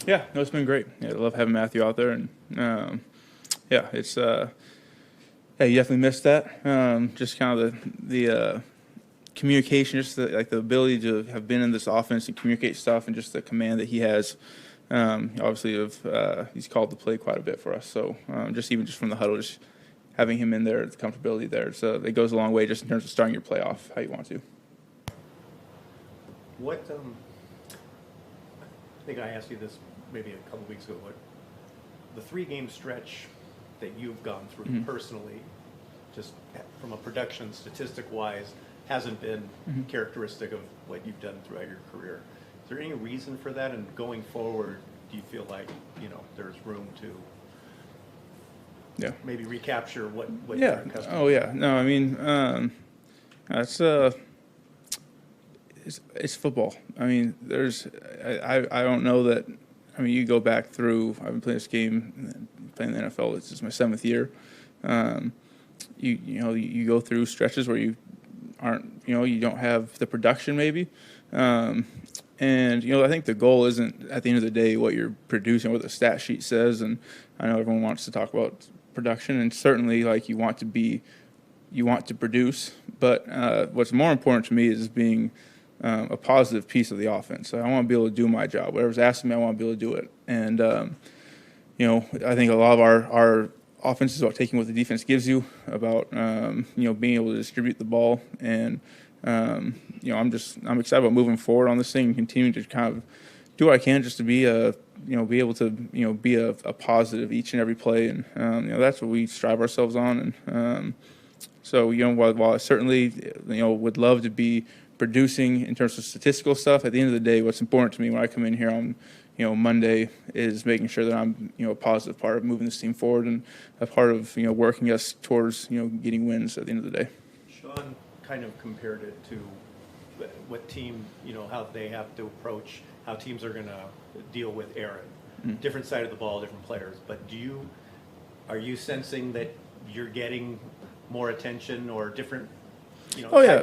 Yeah, no, it's been great. Yeah, I love having Matthew out there, and yeah, it's yeah, you definitely missed that. Just kind of the communication, just the ability to have been in this offense and communicate stuff, and just the command that he has. Obviously, he's called the play quite a bit for us. So just from the huddle, just having him in there, the comfortability there, so it goes a long way just in terms of starting your playoff how you want to. What I think I asked you this maybe a couple weeks ago. What the 3-game stretch that you've gone through personally, just from a production statistic wise, hasn't been characteristic of what you've done throughout your career. Is there any reason for that? And going forward, do you feel like there's room to maybe recapture what you're accustomed to? Oh yeah. No, I mean that's it's football. I mean, I don't know that. I mean, you go back through. I've been playing this game, playing the NFL. This is my 7th year. You go through stretches where you aren't, you don't have the production maybe. And, I think the goal isn't at the end of the day what you're producing, what the stat sheet says. And I know everyone wants to talk about production, and certainly like you want to produce. But what's more important to me is being a positive piece of the offense. So I want to be able to do my job. Whatever's asking me, I want to be able to do it. And, I think a lot of our offense is about taking what the defense gives you, about, being able to distribute the ball. And, I'm excited about moving forward on this thing and continuing to kind of do what I can just to be be able to, be a positive each and every play. And, that's what we strive ourselves on. And so, while I certainly, would love to be producing in terms of statistical stuff, at the end of the day, what's important to me when I come in here on, Monday is making sure that I'm, a positive part of moving this team forward and a part of, working us towards, getting wins at the end of the day. Sean kind of compared it to what team, how they have to approach, how teams are going to deal with Aaron. Different side of the ball, different players. But are you sensing that you're getting more attention or different? Yeah.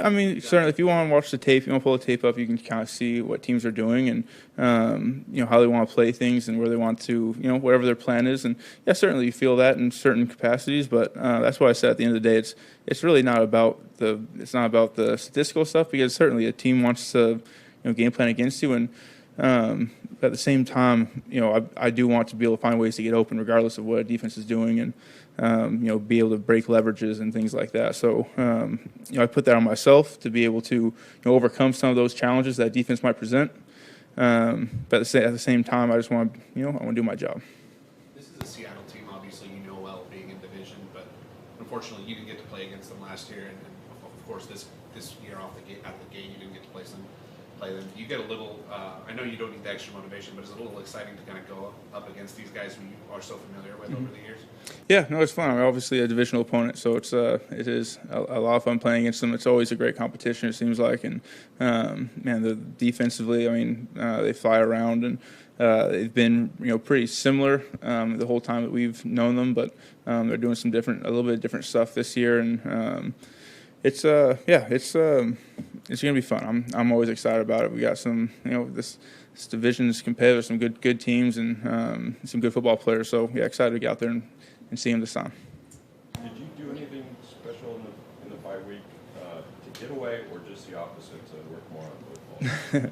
I mean, certainly, if you want to watch the tape, you want to pull the tape up, you can kind of see what teams are doing and how they want to play things and where they want to, whatever their plan is. And yeah, certainly you feel that in certain capacities. But that's why I said at the end of the day, it's really not about the statistical stuff, because certainly a team wants to game plan against you. And at the same time, I do want to be able to find ways to get open regardless of what a defense is doing, and be able to break leverages and things like that. So, I put that on myself to be able to overcome some of those challenges that defense might present. But at the same time, I just want I want to do my job. This is a Seattle team, obviously, well, being in division, but unfortunately, you didn't get to play against them last year, and of course, this year out the gate, you didn't get to play them. You get a little. I know you don't need the extra motivation, but it's a little exciting to kind of go up against these guys who you are so familiar with over the years. Yeah, no, it's fun. I'm obviously a divisional opponent, so it is a lot of fun playing against them. It's always a great competition, it seems like, and defensively, I mean, they fly around, and they've been pretty similar the whole time that we've known them, but they're doing a little bit of different stuff this year, and it's going to be fun. I'm always excited about it. We got some, this division is competitive, some good teams, and some good football players. So yeah, excited to get out there and see them this time. Did you do anything special in the bye week to get away, or just the opposite, to work more on football?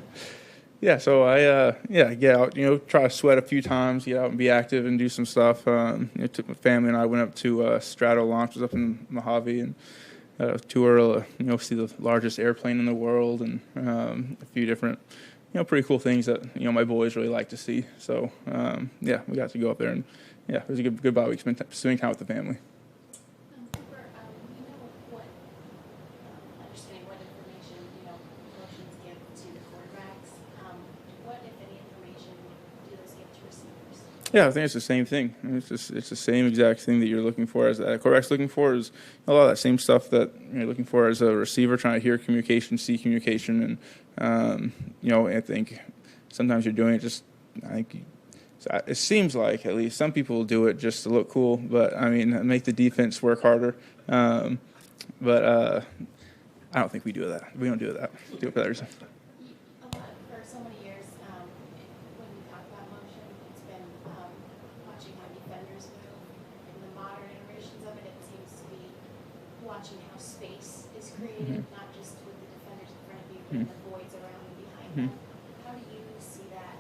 Yeah, so I get out, try to sweat a few times, get out and be active and do some stuff. Took my family and I went up to Strato Launches up in Mojave and tour, see the largest airplane in the world, and a few different, pretty cool things that my boys really like to see. So we got to go up there, and it was a good bye week, spending time with the family. Cooper, understanding what information coaches give to the quarterbacks. What, if any, information do those give to receivers? Yeah, I think it's the same thing. It's the same exact thing that you're looking for as a quarterback's looking for, is a lot of that same stuff that you're looking for as a receiver, trying to hear communication, see communication, and I think sometimes you're doing it it seems like, at least some people do it just to look cool, but I mean, make the defense work harder. But I don't think we do that. We don't do that. Do it for that reason. For so many years, watching how space is created, not just with the defenders in front of you, but the voids around and behind them. How do you see that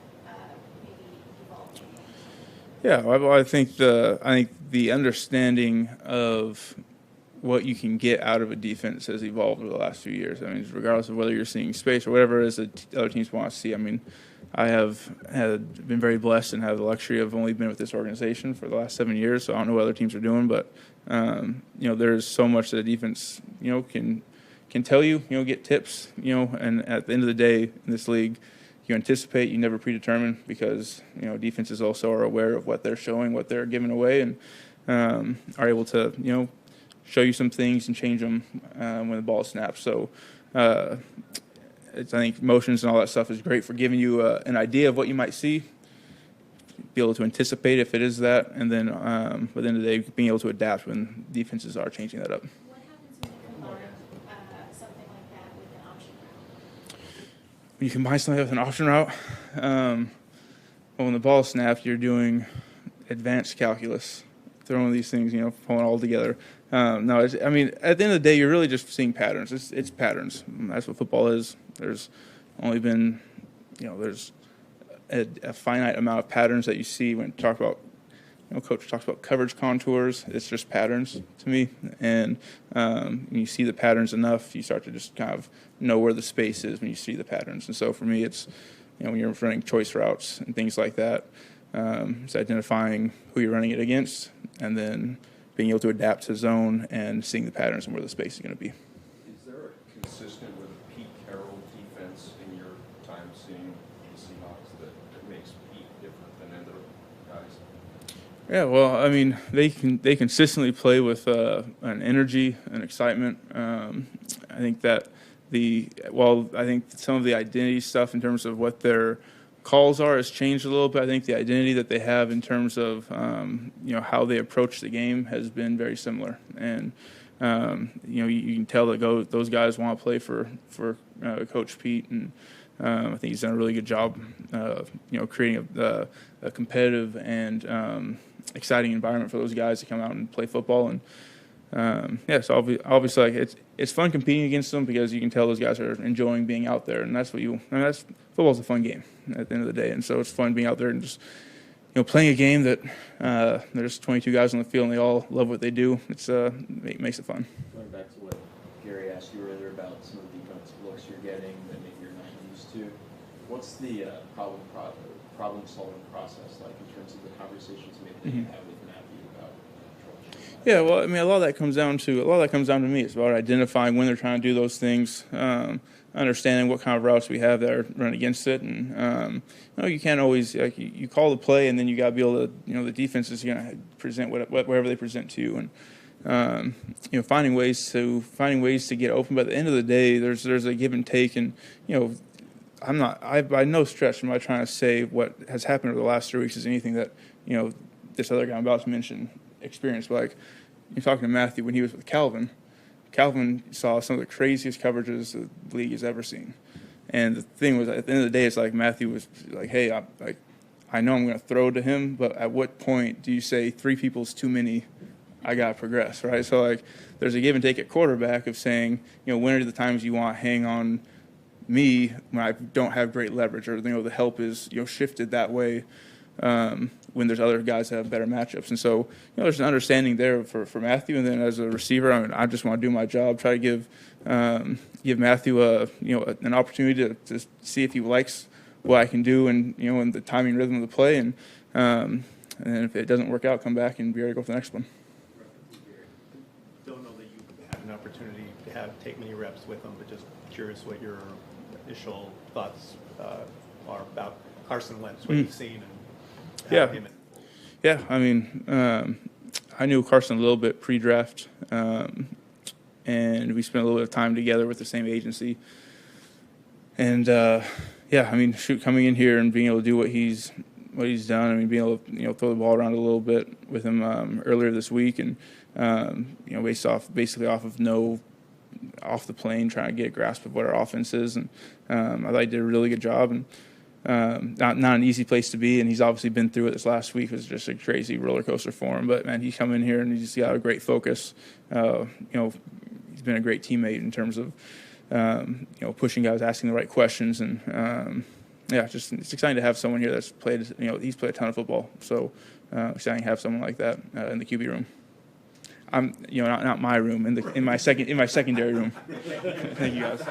maybe evolving? Yeah, well, I think the understanding of what you can get out of a defense has evolved over the last few years. I mean, regardless of whether you're seeing space or whatever it is that other teams want to see. I mean, I have been very blessed and have the luxury of only been with this organization for the last 7 years, so I don't know what other teams are doing, but there's so much that a defense can tell you, get tips, and at the end of the day in this league, you anticipate, you never predetermine, because defenses also are aware of what they're showing, what they're giving away, and are able to show you some things and change them when the ball snaps. So I think motions and all that stuff is great for giving you an idea of what you might see, be able to anticipate if it is that, and then at the end of the day, being able to adapt when defenses are changing that up. What happens when you combine something like that with an option route? When you combine something with an option route, well, when the ball snaps, you're doing advanced calculus, throwing these things, pulling all together. No, at the end of the day, you're really just seeing patterns. It's patterns. That's what football is. There's only been, there's a finite amount of patterns that you see when you talk about, coach talks about coverage contours. It's just patterns to me. And when you see the patterns enough, you start to just kind of know where the space is when you see the patterns. And so for me, it's, when you're running choice routes and things like that, it's identifying who you're running it against, and then being able to adapt to zone and seeing the patterns and where the space is going to be. Is there a consistent with a Pete Carroll defense in your time seeing the Seahawks that makes Pete different than other guys? Yeah, well, they consistently play with an energy and excitement. I think that I think some of the identity stuff in terms of what their calls are has changed a little bit. I think the identity that they have in terms of how they approach the game has been very similar, and you can tell that those guys want to play for Coach Pete, and I think he's done a really good job creating a competitive and exciting environment for those guys to come out and play football. And so obviously it's fun competing against them, because you can tell those guys are enjoying being out there, and that's football's a fun game at the end of the day, and so it's fun being out there and just playing a game that there's 22 guys on the field and they all love what they do. It makes it fun. Going back to what Gary asked you earlier about some of the defensive looks you're getting that maybe you're not used to, what's the problem-solving process like in terms of the conversations maybe that you have with Matthew about troubleshooting? Yeah, well, a lot of that comes down to me. It's about identifying when they're trying to do those things, understanding what kind of routes we have that are run against it, and you can't always you call the play, and then you got to be able to the defense is going to present whatever they present to you, and finding ways to get open. But at the end of the day, there's a give and take, and I by no stretch am I trying to say what has happened over the last 3 weeks is anything that this other guy I'm about to mention experienced. But you're talking to Matthew when he was with Calvin saw some of the craziest coverages the league has ever seen. And the thing was, at the end of the day, it's like Matthew was like, hey, I know I'm going to throw to him, but at what point do you say 3 people's too many, I got to progress, right? So, there's a give and take at quarterback of saying, when are the times you want to hang on me when I don't have great leverage, or, the help is, shifted that way when there's other guys that have better matchups. And so, there's an understanding there for Matthew. And then as a receiver, I just want to do my job, try to give Matthew an opportunity to see if he likes what I can do, and and the timing rhythm of the play. And if it doesn't work out, come back and be ready to go for the next one. Don't know that you've had an opportunity to take many reps with him, but just curious what your initial thoughts are about Carson Wentz, what you've seen, and how him. Yeah, I knew Carson a little bit pre-draft, and we spent a little bit of time together with the same agency. And coming in here and being able to do what he's done. Being able to throw the ball around a little bit with him earlier this week, and basically off the plane, trying to get a grasp of what our offense is, and I thought he did a really good job, and not an easy place to be, and he's obviously been through it. This last week was just a crazy roller coaster for him, but man, he's come in here and he's got a great focus, he's been a great teammate in terms of pushing guys, asking the right questions, and just it's exciting to have someone here that's played. He's played a ton of football, so exciting to have someone like that in the QB room. I'm not my room, in my secondary room. Thank you guys.